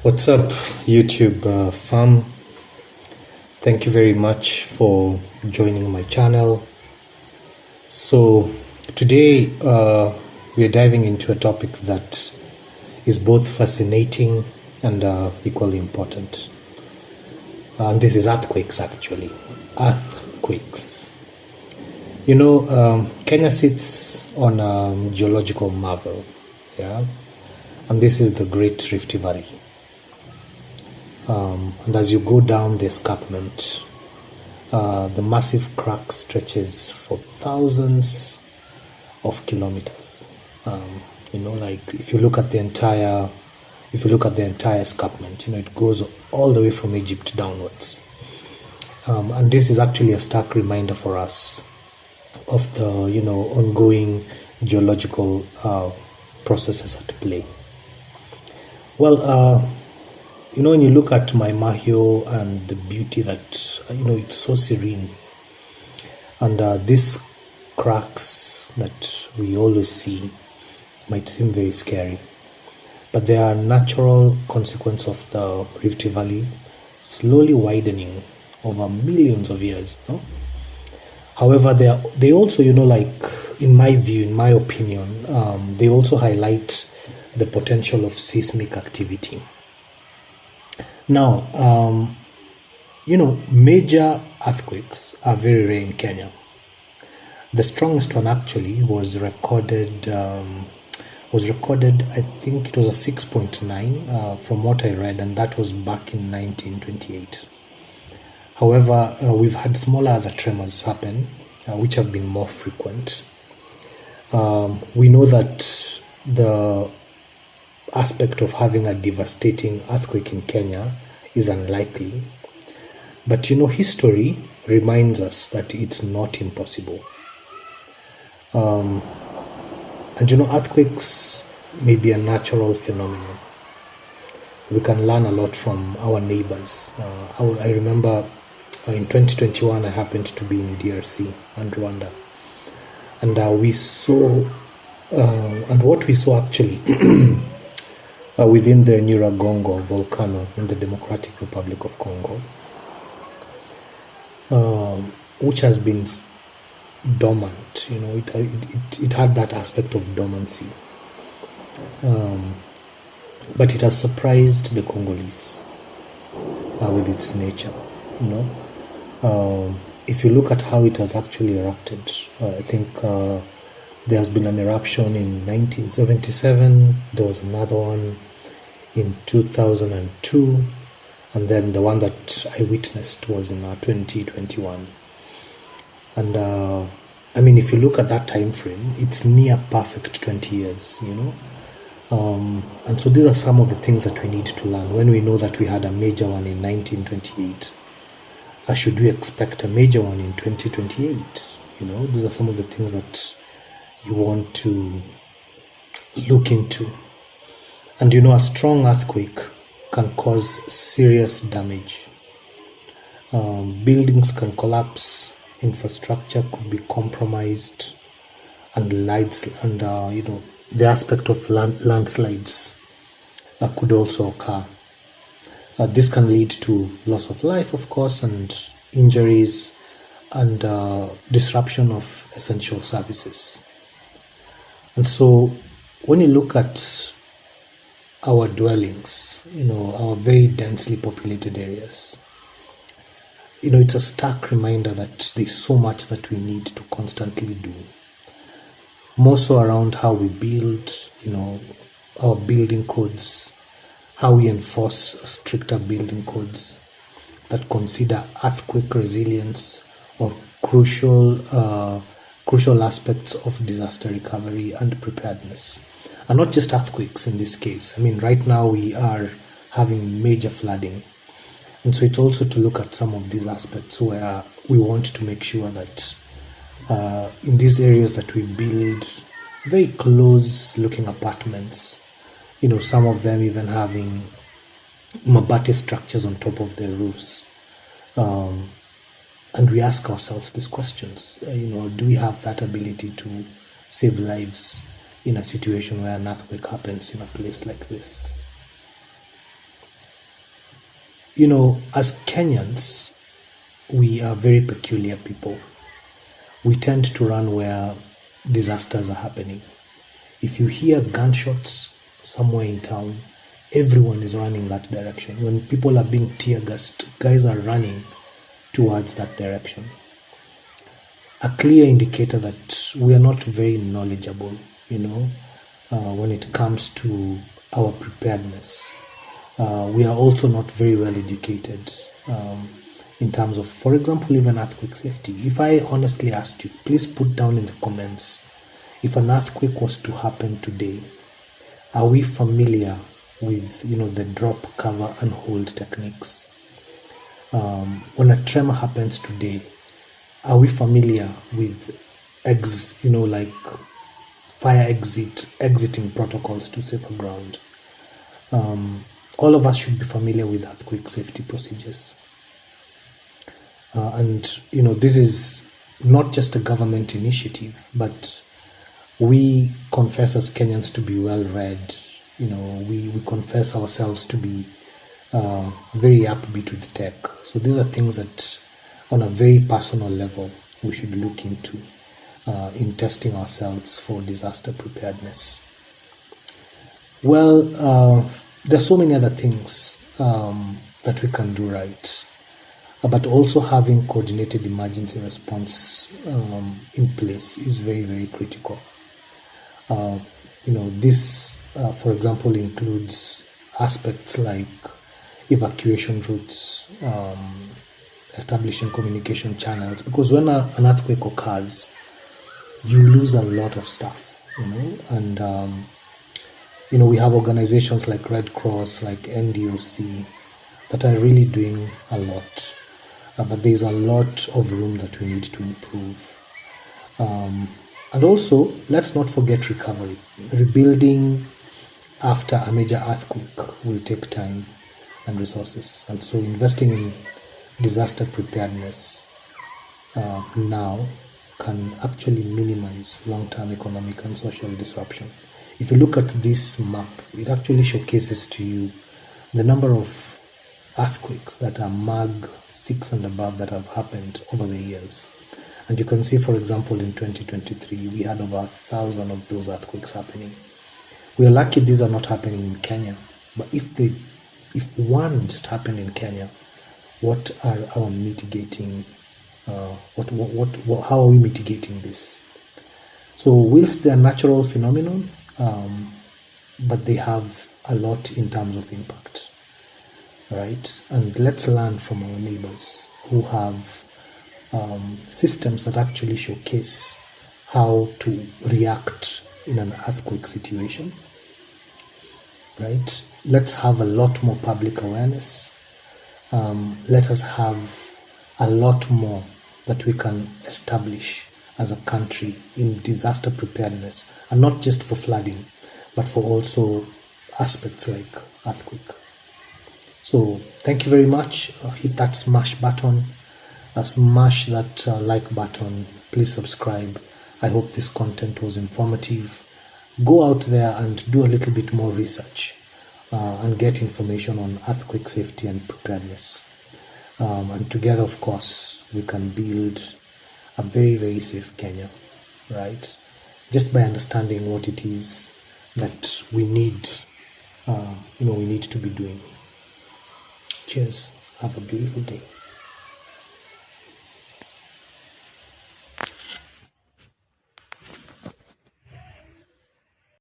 What's up, YouTube fam? Thank you very much for joining my channel. So today we are diving into a topic that is both fascinating and equally important. And this is earthquakes, actually. Earthquakes. Kenya sits on a geological marvel, yeah? And this is the Great Rift Valley. And as you go down the escarpment, the massive crack stretches for thousands of kilometers. Like if you look at the entire escarpment, it goes all the way from Egypt downwards. And this is actually a stark reminder for us of the ongoing geological processes at play. Well, when you look at my Mahio and the beauty that, it's so serene. And these cracks that we always see might seem very scary. But they are a natural consequence of the Rift Valley slowly widening over millions of years. However, they also, in my view, in my opinion, they also highlight the potential of seismic activity. Now, major earthquakes are very rare in Kenya. The strongest one actually was recorded, I think it was a 6.9 from what I read, and that was back in 1928. However, we've had smaller other tremors happen, which have been more frequent. We know that the aspect of having a devastating earthquake in Kenya is unlikely, but history reminds us that it's not impossible. And earthquakes may be a natural phenomenon. We can learn a lot from our neighbors. I remember in 2021 I happened to be in DRC and Rwanda, and we saw and what we saw actually within the Nyiragongo volcano in the Democratic Republic of Congo, which has been dormant. It had that aspect of dormancy, but it has surprised the Congolese with its nature. If you look at how it has actually erupted, I think there has been an eruption in 1977, there was another one in 2002, and then the one that I witnessed was in 2021. And if you look at that time frame, it's near perfect 20 years, and so these are some of the things that we need to learn. When we know that we had a major one in 1928, should we expect a major one in 2028? These are some of the things that you want to look into. And a strong earthquake can cause serious damage. Buildings can collapse, infrastructure could be compromised, and the aspect of landslides could also occur. This can lead to loss of life, of course, and injuries, and disruption of essential services. And so when you look at our dwellings, our very densely populated areas, it's a stark reminder that there's so much that we need to constantly do. More so around how we build, our building codes, how we enforce stricter building codes that consider earthquake resilience or crucial aspects of disaster recovery and preparedness. And not just earthquakes in this case. Right now we are having major flooding. And so it's also to look at some of these aspects where we want to make sure that in these areas that we build very close looking apartments, some of them even having mabati structures on top of their roofs. And we ask ourselves these questions, do we have that ability to save lives in a situation where an earthquake happens in a place like this? as Kenyans, we are very peculiar people. We tend to run where disasters are happening. If you hear gunshots somewhere in town, everyone is running that direction. When people are being tear gassed, guys are running towards that direction. A clear indicator that we are not very knowledgeable, when it comes to our preparedness. We are also not very well educated in terms of, for example, even earthquake safety. If I honestly asked you, please put down in the comments, if an earthquake was to happen today, are we familiar with, the drop, cover, and hold techniques? When a tremor happens today, are we familiar with, fire exiting protocols to safer ground? All of us should be familiar with earthquake safety procedures. And this is not just a government initiative, but we confess as Kenyans to be well read. We confess ourselves to be very upbeat with tech. So these are things that on a very personal level we should look into in testing ourselves for disaster preparedness. Well, there's so many other things that we can do right, but also having coordinated emergency response in place is very, very critical. This, for example, includes aspects like evacuation routes, establishing communication channels, because when an earthquake occurs, you lose a lot of stuff, and we have organizations like Red Cross, like NDOC, that are really doing a lot, but there's a lot of room that we need to improve. And also, let's not forget recovery. Rebuilding after a major earthquake will take time and resources, and so investing in disaster preparedness now can actually minimize long-term economic and social disruption. If you look at this map, it actually showcases to you the number of earthquakes that are Mag 6 and above that have happened over the years. And you can see, for example, in 2023, we had over 1,000 of those earthquakes happening. We are lucky these are not happening in Kenya, but if one just happened in Kenya, what are our mitigating? How are we mitigating this? So, whilst they are natural phenomenon, but they have a lot in terms of impact, right? And let's learn from our neighbors who have systems that actually showcase how to react in an earthquake situation, right? Let's have a lot more public awareness. Let us have a lot more that we can establish as a country in disaster preparedness, and not just for flooding, but for also aspects like earthquake. So thank you very much. Hit that smash button, smash that like button. Please subscribe. I hope this content was informative. Go out there and do a little bit more research and get information on earthquake safety and preparedness. And together, of course, we can build a very, very safe Kenya, right? Just by understanding what it is that we need, we need to be doing. Cheers. Have a beautiful day.